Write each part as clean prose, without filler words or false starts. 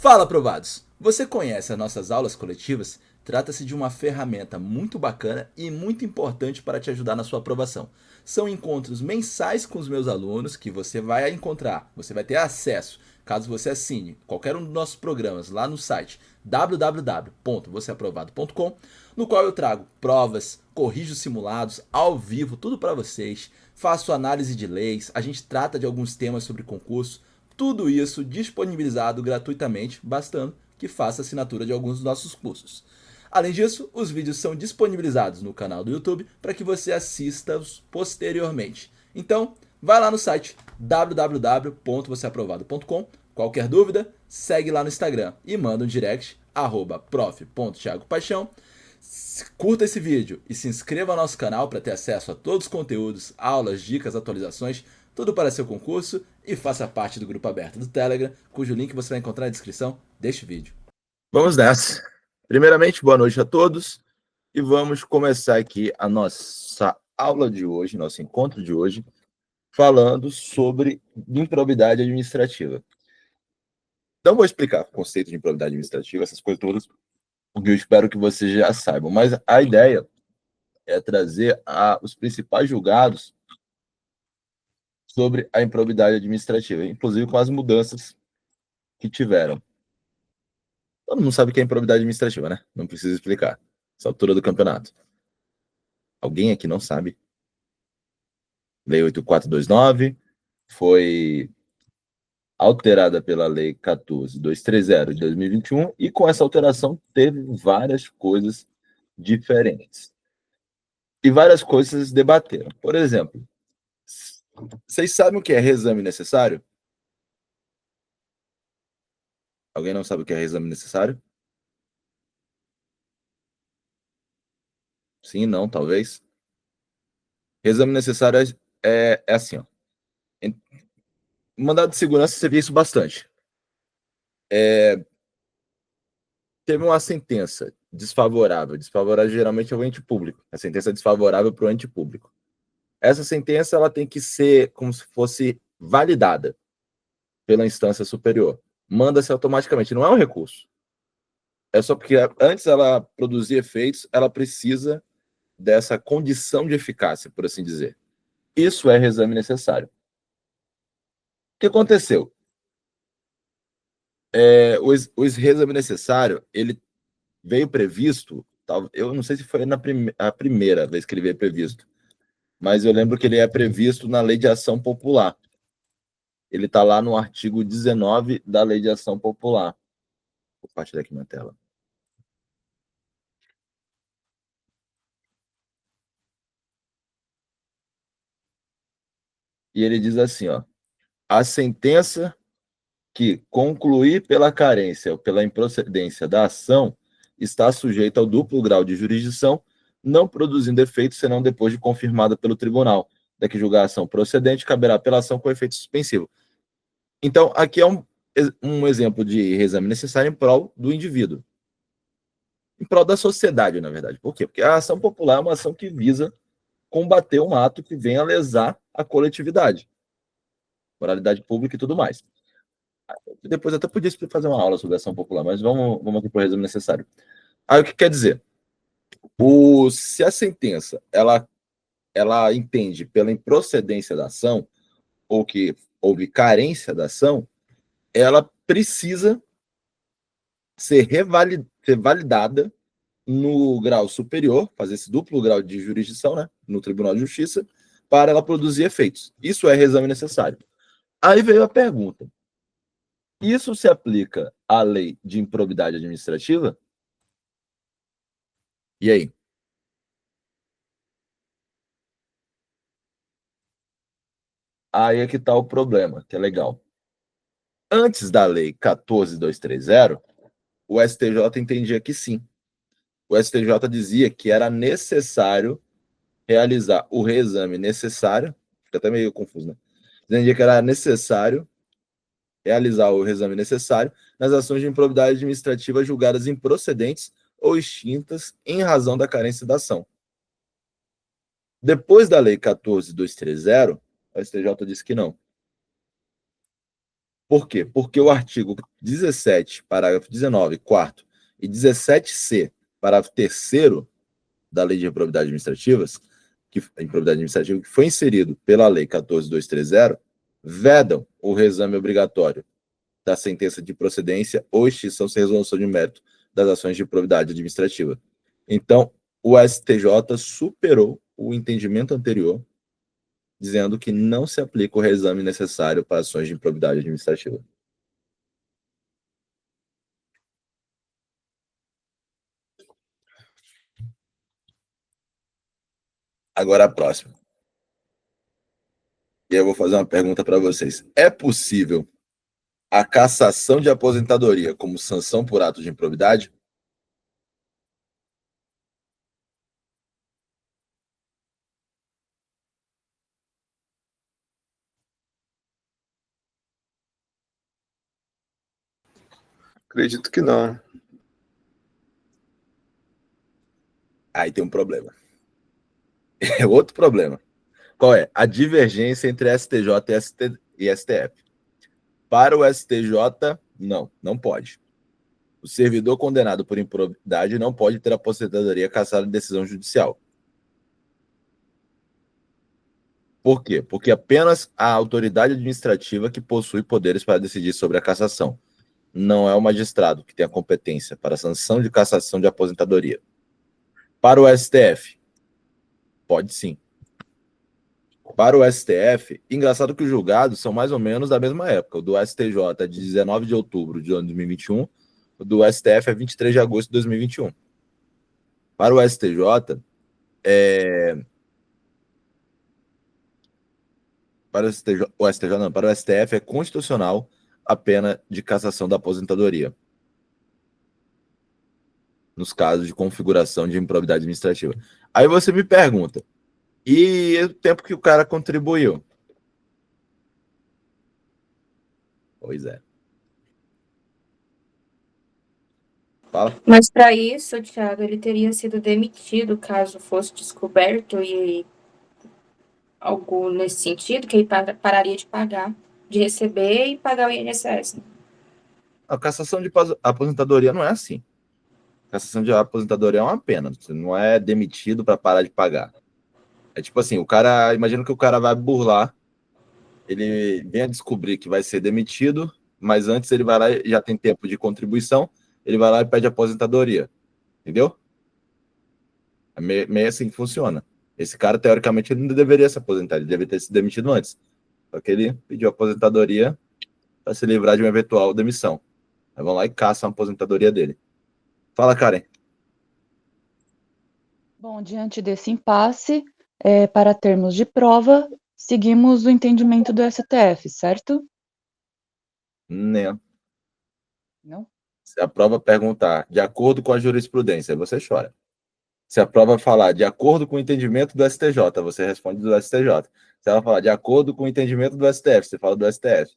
Fala, aprovados! Você conhece as nossas aulas coletivas? Trata-se de uma ferramenta muito bacana e muito importante para te ajudar na sua aprovação. São encontros mensais com os meus alunos que você vai encontrar, você vai ter acesso, caso você assine qualquer um dos nossos programas lá no site www.voceaprovado.com, no qual eu trago provas, corrijo simulados, ao vivo, tudo para vocês, faço análise de leis, a gente trata de alguns temas sobre concurso, tudo isso disponibilizado gratuitamente, bastando que faça assinatura de alguns dos nossos cursos. Além disso, os vídeos são disponibilizados no canal do YouTube para que você assista-os posteriormente. Então, vai lá no site www.voceaprovado.com. Qualquer dúvida, segue lá no Instagram e manda um direct @prof.thiagopaixão. Curta esse vídeo e se inscreva no nosso canal para ter acesso a todos os conteúdos, aulas, dicas, atualizações, tudo para seu concurso, e faça parte do grupo aberto do Telegram, cujo link você vai encontrar na descrição deste vídeo. Vamos nessa. Primeiramente, boa noite a todos e vamos começar aqui a nossa aula de hoje, nosso encontro de hoje, falando sobre improbidade administrativa. Não vou explicar o conceito de improbidade administrativa, essas coisas todas, porque eu espero que vocês já saibam, mas a ideia é trazer os principais julgados sobre a improbidade administrativa, inclusive com as mudanças que tiveram. Todo mundo sabe o que é improbidade administrativa, né? Não precisa explicar. Essa altura do campeonato. Alguém aqui não sabe? Lei 8429 foi alterada pela Lei 14.230 de 2021 e com essa alteração teve várias coisas diferentes. E várias coisas debateram. Por exemplo, vocês sabem o que é reexame necessário? Alguém não sabe o que é reexame necessário? Sim, não, talvez. Reexame necessário é assim, ó. Em mandado de segurança você vê isso bastante. Teve uma sentença desfavorável. Desfavorável geralmente é o ente público. A sentença é desfavorável para o ente público. Essa sentença ela tem que ser como se fosse validada pela instância superior. Manda-se automaticamente, não é um recurso. É só porque antes ela produzir efeitos, ela precisa dessa condição de eficácia, por assim dizer. Isso é reexame necessário. O que aconteceu? O reexame necessário, ele veio previsto, eu não sei se foi a primeira vez que ele veio previsto, mas eu lembro que ele é previsto na Lei de Ação Popular. Ele está lá no artigo 19 da Lei de Ação Popular. Vou compartilhar aqui na tela. E ele diz assim, ó: a sentença que concluir pela carência ou pela improcedência da ação está sujeita ao duplo grau de jurisdição, não produzindo efeito senão depois de confirmada pelo tribunal. Daqui julgar a ação procedente, caberá apelação com efeito suspensivo. Então, aqui é um exemplo de reexame necessário em prol do indivíduo. Em prol da sociedade, na verdade. Por quê? Porque a ação popular é uma ação que visa combater um ato que venha a lesar a coletividade, moralidade pública e tudo mais. Depois até podia fazer uma aula sobre ação popular, mas vamos aqui para o resumo necessário. Aí o que quer dizer? Se a sentença ela entende pela improcedência da ação, ou que houve carência da ação, ela precisa ser validada no grau superior, fazer esse duplo grau de jurisdição, né, no Tribunal de Justiça, para ela produzir efeitos. Isso é reexame necessário. Aí veio a pergunta: isso se aplica à lei de improbidade administrativa? E aí? Aí é que está o problema, que é legal. Antes da lei 14.230, o STJ entendia que sim. O STJ dizia que era necessário realizar o reexame necessário, fica até meio confuso, né? Entendia que era necessário realizar o reexame necessário nas ações de improbidade administrativa julgadas improcedentes ou extintas em razão da carência da ação. Depois da lei 14.230, o STJ disse que não. Por quê? Porque o artigo 17, parágrafo 19, quarto, e 17C, parágrafo 3º da Lei de Improbidade Administrativas, improbidade administrativa, que foi inserido pela Lei 14.230, vedam o reexame obrigatório da sentença de procedência ou extinção sem resolução de mérito das ações de improbidade administrativa. Então, o STJ superou o entendimento anterior, dizendo que não se aplica o reexame necessário para ações de improbidade administrativa. Agora a próxima. E eu vou fazer uma pergunta para vocês. É possível a cassação de aposentadoria como sanção por ato de improbidade? Acredito que não. Aí tem um problema. É outro problema. Qual é? A divergência entre STJ e STF. Para o STJ, não pode. O servidor condenado por improbidade não pode ter a aposentadoria cassada em decisão judicial. Por quê? Porque apenas a autoridade administrativa que possui poderes para decidir sobre a cassação. Não é o magistrado que tem a competência para a sanção de cassação de aposentadoria. Para o STF, pode sim. Para o STF, engraçado que os julgados são mais ou menos da mesma época. O do STJ é de 19 de outubro de 2021, o do STF é 23 de agosto de 2021. Para o STJ, para o STF é constitucional a pena de cassação da aposentadoria, nos casos de configuração de improbidade administrativa. Aí você me pergunta, e o tempo que o cara contribuiu? Pois é. Fala. Mas para isso, Thiago, ele teria sido demitido caso fosse descoberto e algo nesse sentido, que ele pararia de pagar, de receber e pagar o INSS. A cassação de aposentadoria não é assim. A cassação de aposentadoria é uma pena. Você não é demitido para parar de pagar. É tipo assim, o cara, imagina que o cara vai burlar, ele vem a descobrir que vai ser demitido, mas antes ele vai lá e já tem tempo de contribuição, ele vai lá e pede aposentadoria. Entendeu? É meio assim que funciona. Esse cara, teoricamente, ele não deveria se aposentar, ele deveria ter se demitido antes. Só que ele pediu aposentadoria para se livrar de uma eventual demissão. Aí vão lá e caçam a aposentadoria dele. Fala, Karen. Bom, diante desse impasse, para termos de prova, seguimos o entendimento do STF, certo? Né? Não? Se a prova perguntar de acordo com a jurisprudência, você chora. Se a prova falar de acordo com o entendimento do STJ, você responde do STJ. Se ela falar de acordo com o entendimento do STF, você fala do STF.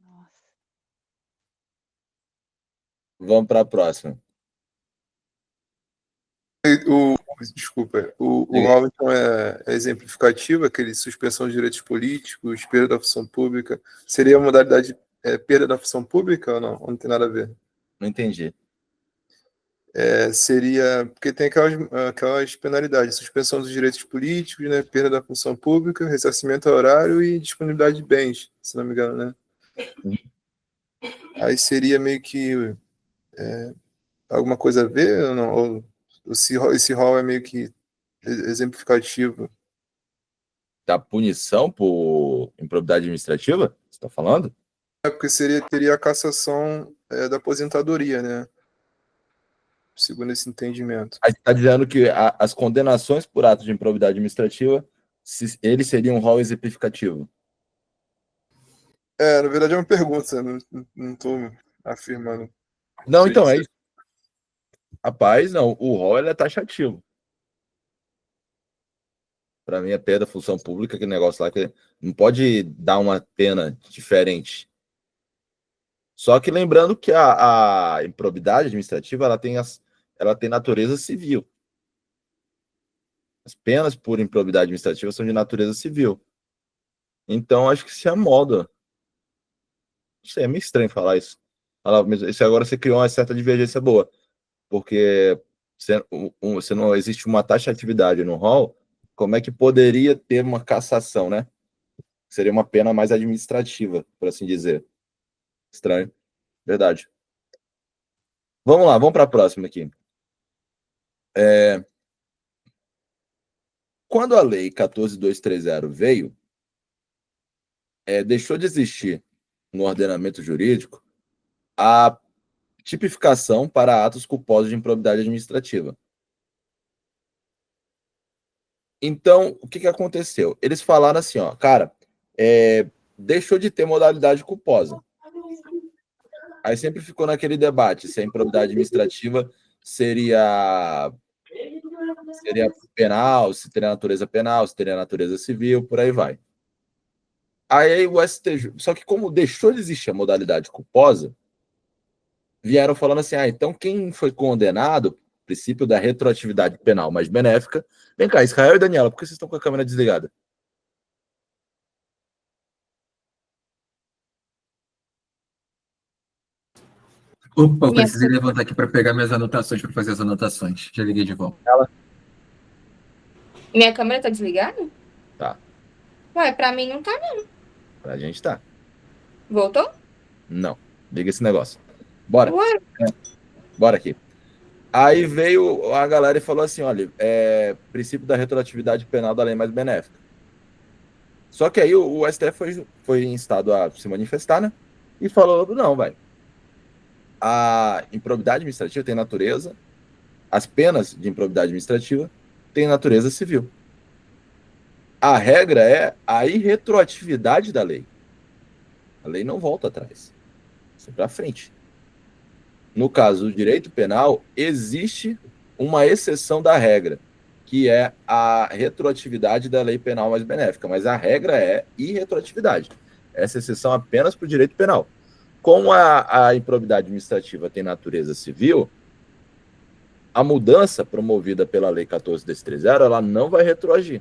Nossa. Vamos para a próxima. Desculpa, o rol então é exemplificativo, aquele suspensão de direitos políticos, perda da função pública. Seria a modalidade perda da função pública ou não? Ou não tem nada a ver? Não entendi. Seria, porque tem aquelas penalidades, suspensão dos direitos políticos, né, perda da função pública, ressarcimento horário e disponibilidade de bens, se não me engano, né? Aí seria meio que alguma coisa a ver ou não? Ou esse rol é meio que exemplificativo? Da punição por improbidade administrativa? Você está falando? Porque teria a cassação da aposentadoria, né? Segundo esse entendimento. Aí está dizendo que as condenações por ato de improbidade administrativa, ele seria um rol exemplificativo. Na verdade é uma pergunta, não estou afirmando. Não, então é isso. Rapaz, não, o rol é taxativo. Para mim, é perda da função pública, aquele negócio lá que não pode dar uma pena diferente. Só que lembrando que a improbidade administrativa ela tem natureza civil. As penas por improbidade administrativa são de natureza civil. Então, acho que se amolda Não sei, é meio estranho falar isso. Isso agora você criou uma certa divergência boa, porque se não existe uma taxatividade no rol, como é que poderia ter uma cassação, né? Seria uma pena mais administrativa, por assim dizer. Estranho. Verdade. Vamos lá, vamos para a próxima aqui. Quando a lei 14.230 veio, deixou de existir no ordenamento jurídico a tipificação para atos culposos de improbidade administrativa. Então, o que aconteceu? Eles falaram assim, ó, cara, deixou de ter modalidade culposa. Aí sempre ficou naquele debate se a improbidade administrativa seria penal, se teria natureza penal, se teria natureza civil, por aí vai. Aí o STJ, só que como deixou de existir a modalidade culposa, vieram falando assim, então quem foi condenado, princípio da retroatividade penal mais benéfica, vem cá, Israel e Daniela, por que vocês estão com a câmera desligada? Opa, eu precisei levantar aqui para pegar minhas anotações, para fazer as anotações. Já liguei de volta. Minha câmera tá desligada? Tá. Ué, pra mim não tá, não. Pra gente tá. Voltou? Não. Liga esse negócio. Bora. Ué, Bora aqui. Aí veio a galera e falou assim, olha, princípio da retroatividade penal da lei mais benéfica. Só que aí o STF foi instado a se manifestar, né? E falou, não, vai. A improbidade administrativa tem natureza, as penas de improbidade administrativa têm natureza civil. A regra é a irretroatividade da lei. A lei não volta atrás. Isso é para frente. No caso do direito penal, existe uma exceção da regra, que é a retroatividade da lei penal mais benéfica, mas a regra é irretroatividade. Essa exceção apenas para o direito penal. Como a improbidade administrativa tem natureza civil, a mudança promovida pela Lei 14.230, ela não vai retroagir.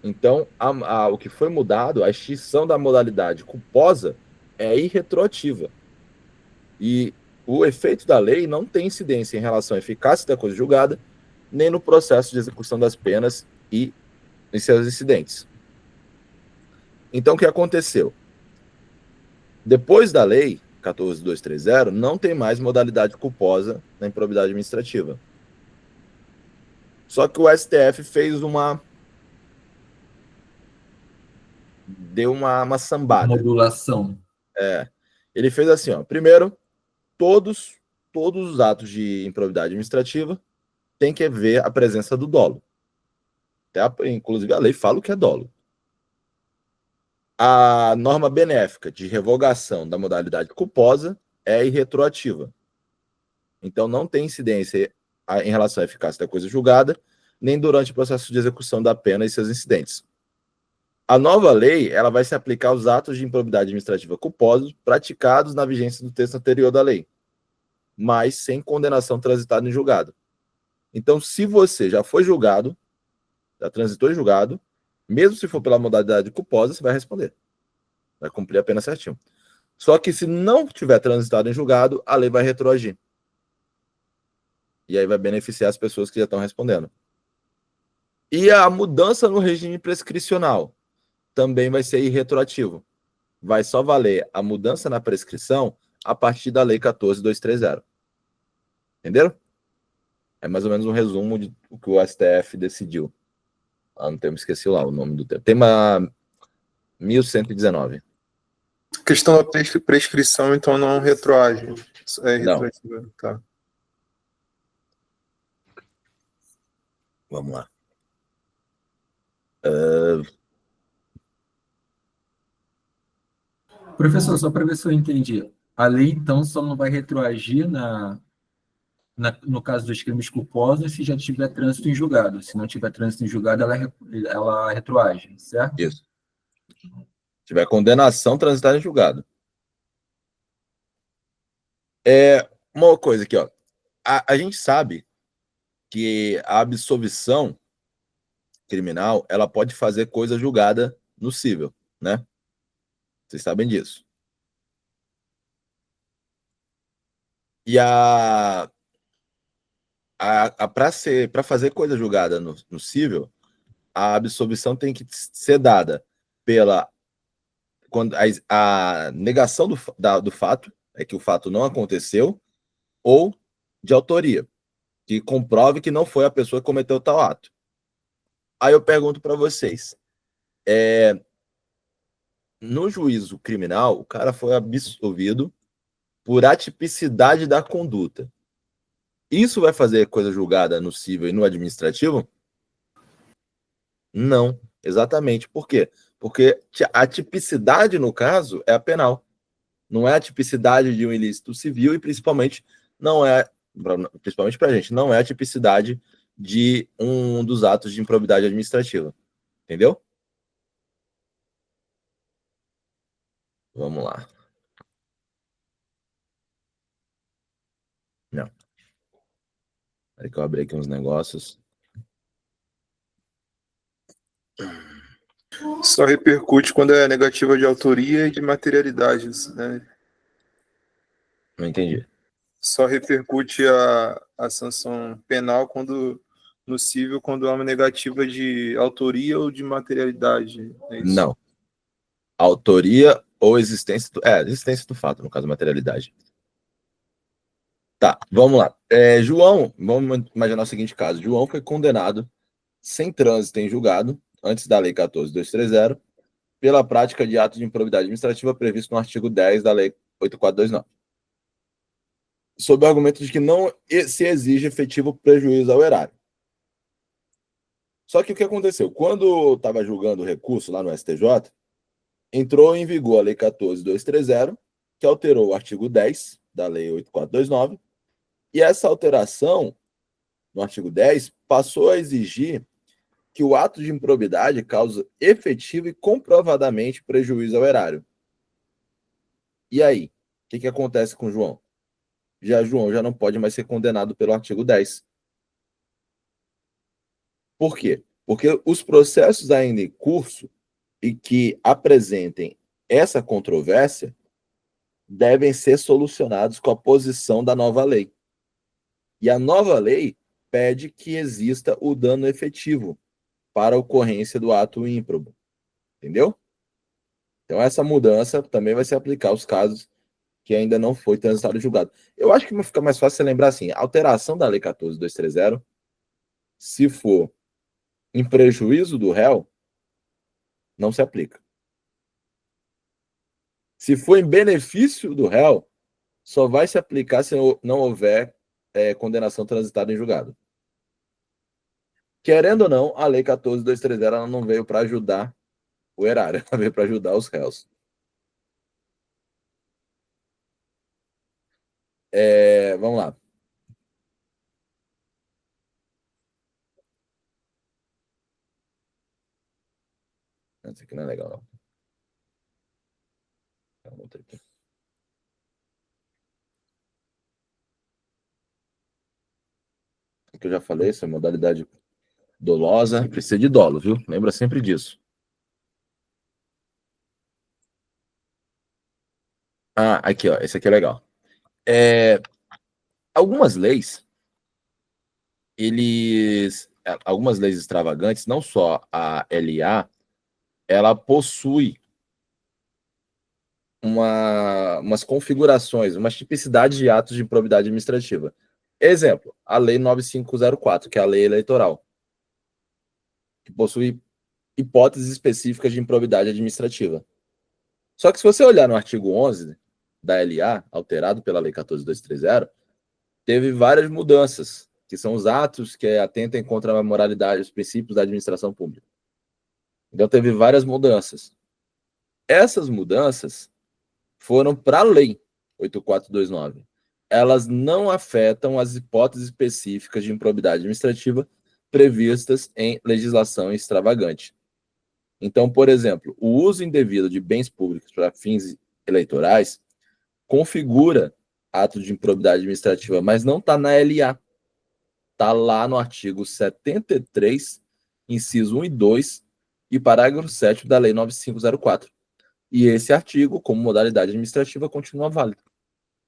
Então, o que foi mudado, a extinção da modalidade culposa é irretroativa. E o efeito da lei não tem incidência em relação à eficácia da coisa julgada, nem no processo de execução das penas e em seus incidentes. Então, o que aconteceu? Depois da lei 14.230, não tem mais modalidade culposa na improbidade administrativa. Só que o STF fez deu uma sambada. Modulação. Ele fez assim, ó. Primeiro, todos os atos de improbidade administrativa tem que haver a presença do dolo. Inclusive, a lei fala o que é dolo. A norma benéfica de revogação da modalidade culposa é irretroativa. Então, não tem incidência em relação à eficácia da coisa julgada, nem durante o processo de execução da pena e seus incidentes. A nova lei ela vai se aplicar aos atos de improbidade administrativa culposos praticados na vigência do texto anterior da lei, mas sem condenação transitada em julgado. Então, se você já foi julgado, já transitou em julgado, mesmo se for pela modalidade culposa, você vai responder. Vai cumprir a pena certinho. Só que se não tiver transitado em julgado, a lei vai retroagir. E aí vai beneficiar as pessoas que já estão respondendo. E a mudança no regime prescricional também vai ser irretroativo. Vai só valer a mudança na prescrição a partir da lei 14.230. Entenderam? É mais ou menos um resumo de o que o STF decidiu. Não temos, esqueci lá o nome do tema. Tema 1119. A questão da prescrição, então, não retroage. É retroativa. Tá. Vamos lá. Professor, só para ver se eu entendi. A lei, então, só não vai retroagir no caso dos crimes culposos se já tiver trânsito em julgado. Se não tiver trânsito em julgado, ela retroage, certo? Isso. Se tiver condenação transitada em julgado. Uma coisa aqui, ó. A gente sabe que a absolvição criminal ela pode fazer coisa julgada no cível, né? Vocês sabem disso. E para fazer coisa julgada no cível, a absolvição tem que ser dada pela quando a negação do fato, é que o fato não aconteceu, ou de autoria, que comprove que não foi a pessoa que cometeu tal ato. Aí eu pergunto para vocês, no juízo criminal, o cara foi absolvido por atipicidade da conduta. Isso vai fazer coisa julgada no civil e no administrativo? Não, exatamente. Por quê? Porque a tipicidade, no caso, é a penal. Não é a tipicidade de um ilícito civil e, principalmente, não é, principalmente para a gente, não é a tipicidade de um dos atos de improbidade administrativa. Entendeu? Vamos lá. Não. Peraí que eu abri aqui uns negócios. Só repercute quando é negativa de autoria e de materialidade, né? Não entendi. Só repercute a sanção penal quando no civil quando há uma negativa de autoria ou de materialidade. É isso? Não. Autoria ou existência do fato, no caso, materialidade. Tá, vamos lá. João, vamos imaginar o seguinte caso. João foi condenado sem trânsito em julgado, antes da Lei 14.230, pela prática de ato de improbidade administrativa previsto no artigo 10 da Lei 8.429, sob o argumento de que não se exige efetivo prejuízo ao erário. Só que o que aconteceu? Quando estava julgando o recurso lá no STJ, entrou em vigor a Lei 14.230, que alterou o artigo 10 da Lei 8.429, e essa alteração, no artigo 10, passou a exigir que o ato de improbidade causa efetivo e comprovadamente prejuízo ao erário. E aí? O que acontece com o João? João já não pode mais ser condenado pelo artigo 10. Por quê? Porque os processos ainda em curso e que apresentem essa controvérsia devem ser solucionados com a posição da nova lei. E a nova lei pede que exista o dano efetivo para a ocorrência do ato ímprobo. Entendeu? Então, essa mudança também vai se aplicar aos casos que ainda não foi transitado e julgado. Eu acho que fica mais fácil você lembrar assim, a alteração da Lei 14.230, se for em prejuízo do réu, não se aplica. Se for em benefício do réu, só vai se aplicar se não houver condenação transitada em julgado. Querendo ou não, a Lei 14.230 ela não veio para ajudar o erário, ela veio para ajudar os réus. Vamos lá. Isso aqui não é legal, não. O que eu já falei, essa modalidade dolosa, precisa de dolo, viu? Lembra sempre disso. Aqui, ó, esse aqui é legal. Algumas leis, algumas leis extravagantes, não só a LA, ela possui umas configurações, umas tipicidades de atos de improbidade administrativa. Exemplo, a Lei 9504, que é a lei eleitoral, que possui hipóteses específicas de improbidade administrativa. Só que se você olhar no artigo 11 da LA, alterado pela Lei 14.230, teve várias mudanças, que são os atos que atentem contra a moralidade, os princípios da administração pública. Então teve várias mudanças. Essas mudanças foram para a Lei 8.429. Elas não afetam as hipóteses específicas de improbidade administrativa previstas em legislação extravagante. Então, por exemplo, o uso indevido de bens públicos para fins eleitorais configura ato de improbidade administrativa, mas não está na LA. Está lá no artigo 73, inciso 1 e 2, e parágrafo 7º da Lei 9504. E esse artigo, como modalidade administrativa, continua válido,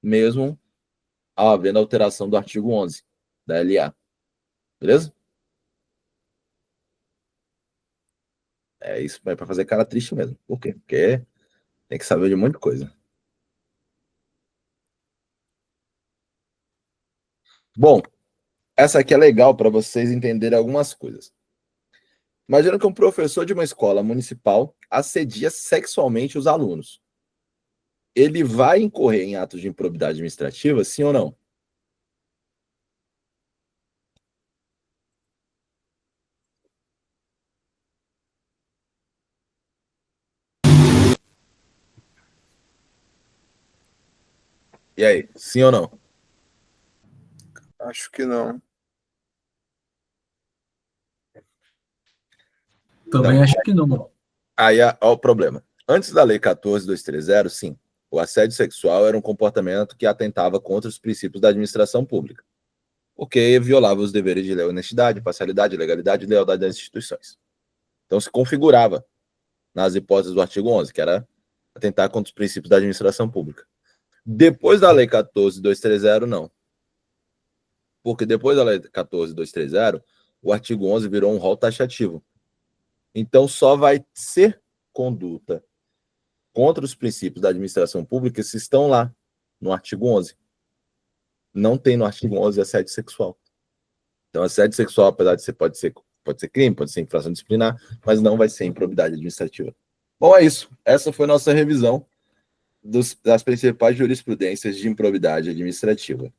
mesmo havendo alteração do artigo 11 da LA. Beleza? É isso, é para fazer cara triste mesmo. Por quê? Porque tem que saber de muita coisa. Bom, essa aqui é legal para vocês entenderem algumas coisas. Imagina que um professor de uma escola municipal assedia sexualmente os alunos. Ele vai incorrer em atos de improbidade administrativa, sim ou não? E aí, sim ou não? Acho que não. Também acho que não. Aí, ó, o problema. Antes da Lei 14.230, sim, o assédio sexual era um comportamento que atentava contra os princípios da administração pública, porque violava os deveres de honestidade, parcialidade, legalidade e lealdade das instituições. Então, se configurava nas hipóteses do artigo 11, que era atentar contra os princípios da administração pública. Depois da Lei 14.230, não. Porque depois da Lei 14.230, o artigo 11 virou um rol taxativo. Então, só vai ser conduta contra os princípios da administração pública se estão lá, no artigo 11. Não tem no artigo 11 assédio sexual. Então, assédio sexual, apesar de ser, pode ser crime, pode ser infração disciplinar, mas não vai ser improbidade administrativa. Bom, é isso. Essa foi nossa revisão das principais jurisprudências de improbidade administrativa.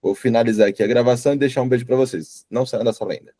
Vou finalizar aqui a gravação e deixar um beijo para vocês. Não saiam da sala ainda.